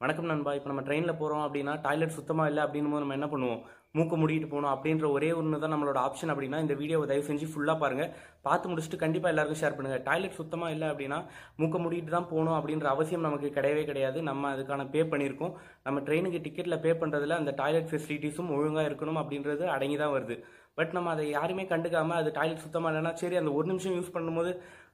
வணக்கம் நண்பா. இப்போ நம்ம ட்ரெயினில் போகிறோம் அப்படின்னா டாய்லெட் சுத்தமாக இல்லை அப்படின்னும் போது நம்ம என்ன பண்ணுவோம்? மூக்க மூடிட்டு போகணும் அப்படின்ற ஒரே ஒன்று தான் நம்மளோட ஆப்ஷன். அப்படின்னா இந்த வீடியோவை தயவு செஞ்சு ஃபுல்லாக பாருங்கள். பார்த்து முடிச்சுட்டு கண்டிப்பாக எல்லாருக்கும் ஷேர் பண்ணுங்கள். டாய்லெட் சுத்தமாக இல்லை அப்படின்னா மூக்க மூடிட்டு தான் போகணும் அப்படின்ற அவசியம் நமக்கு கிடையவே கிடையாது. நம்ம அதுக்கான பே பண்ணியிருக்கோம். நம்ம ட்ரெயினுக்கு டிக்கெட்டில் பே பண்ணுறதுல அந்த டாய்லெட் ஃபெசிலிட்டிஸும் ஒழுங்காக இருக்கணும் அப்படின்றது அடங்கி தான் வருது. பட் நம்ம அதை யாருமே கண்டுக்காமல் அது டாய்லெட் சுத்தமாக இல்லைன்னா சரி அந்த ஒரு நிமிஷம் யூஸ் பண்ணும்போது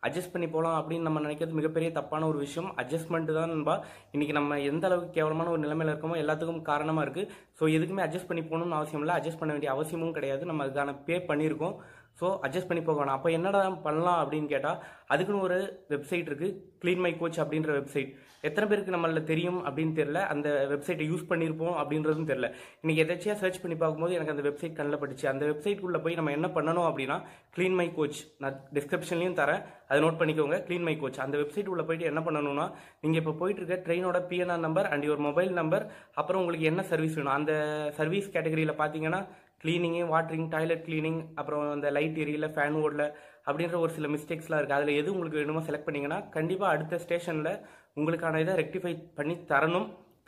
அட்ஜஸ்ட் பண்ணி போகலாம் அப்படின்னு நம்ம நினைக்கிறது மிகப்பெரிய தப்பான ஒரு விஷயம். அட்ஜஸ்ட்மெண்ட் தான் நண்பா இன்னைக்கு நம்ம எந்த அளவுக்கு கேவலமான ஒரு நிலைமையில இருக்கோமோ எல்லாத்துக்கும் காரணமாக இருக்குது. ஸோ எதுக்குமே அட்ஜஸ்ட் பண்ணி போகணும்னு அவசியம் இல்லை. அட்ஜஸ்ட் பண்ண வேண்டிய அவசியமும் கிடையாது. நம்ம அதுக்கான பே பண்ணியிருக்கோம். ஸோ அட்ஜஸ்ட் பண்ணி போக வேணாம். அப்போ என்னடா பண்ணலாம் அப்படின்னு கேட்டால் அதுக்குன்னு ஒரு வெப்சைட் இருக்குது, cleanmycoach அப்படின்ற வெப்சைட். எத்தனை பேருக்கு நம்மள தெரியும் அப்படின்னு தெரியல, அந்த வெப்சைட்டை யூஸ் பண்ணியிருப்போம் அப்படின்றதும் தெரியல. இன்னைக்கு எதாச்சியாக சர்ச் பண்ணி பார்க்கும்போது எனக்கு அந்த வெப்சைட் கண்ணில் பட்டுச்சு. அந்த வெப்சைட்குள்ளே போய் நம்ம என்ன பண்ணணும் அப்படின்னா cleanmycoach, நான் டிஸ்கிரிப்ஷன்லையும் தரேன், அதை நோட் பண்ணிக்கோங்க. cleanmycoach அந்த வெப்சைட் உள்ள போயிட்டு என்ன பண்ணணும்னா, நீங்கள் இப்போ போயிட்டு இருக்க ட்ரெயினோட பிஎன்ஆர் நம்பர் அண்ட் ஒரு மொபைல் நம்பர், அப்புறம் உங்களுக்கு என்ன சர்வீஸ் வேணும் அந்த சர்வீஸ் கேட்டகரியில் பார்த்தீங்கன்னா கிளீனிங்கு, வாட்டரிங், டாய்லெட் கிளீனிங், அப்புறம் அந்த லைட் எரியல, ஃபேன் ஓடல அப்படின்ற ஒரு சில மிஸ்டேக்ஸ்லாம் இருக்குது. அதில் எது உங்களுக்கு வேணுமோ செலக்ட் பண்ணிங்கன்னா கண்டிப்பாக அடுத்த ஸ்டேஷனில் உங்களுக்கான இதை ரெக்டிஃபை பண்ணி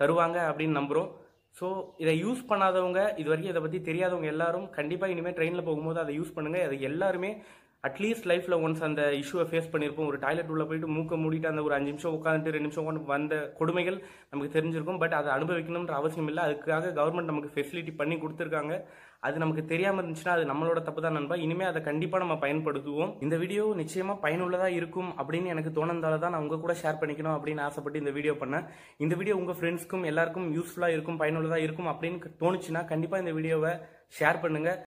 தருவாங்க அப்படின்னு நம்புகிறோம். ஸோ இதை யூஸ் பண்ணாதவங்க, இது வரைக்கும் இதை பற்றி தெரியாதவங்க எல்லாரும் கண்டிப்பாக இனிமேல் ட்ரெயினில் போகும்போது அதை யூஸ் பண்ணுங்கள். அது எல்லாருமே அட்லீஸ்ட் லைஃப்பில் ஒன்ஸ் அந்த இஷ்யூவை ஃபேஸ் பண்ணியிருப்போம். ஒரு டாய்லெட் உள்ள போயிட்டு மூக்க மூடிட்டு அந்த ஒரு 5 நிமிஷம் உட்காந்துட்டு 2 நிமிஷம் உட்காந்து வந்த கொடுமைகள் நமக்கு தெரிஞ்சிருக்கும். பட் அதை அனுபவிக்கணுன்ற அவசியம் இல்லை. அதுக்காக கவர்மெண்ட் நமக்கு ஃபெசிலிட்டி பண்ணி கொடுத்துருக்காங்க. அது நமக்கு தெரியாமல் இருந்துச்சுன்னா அது நம்மளோட தப்பு தான் நண்பா. இனிமேல் அதை கண்டிப்பாக நம்ம பயன்படுத்துவோம். இந்த வீடியோ நிச்சயமாக பயனுள்ளதாக இருக்கும் அப்படின்னு எனக்கு தோணுனதால தான் நான் உங்கள் கூட ஷேர் பண்ணிக்கணும் அப்படின்னு ஆசைப்பட்டு இந்த வீடியோ பண்ணேன். இந்த வீடியோ உங்கள் ஃப்ரெண்ட்ஸ்க்கும் எல்லாருக்கும் யூஸ்ஃபுல்லாக இருக்கும், பயனுள்ளதாக இருக்கும் அப்படின்னு தோணுச்சுன்னா கண்டிப்பாக இந்த வீடியோவை ஷேர் பண்ணுங்கள்.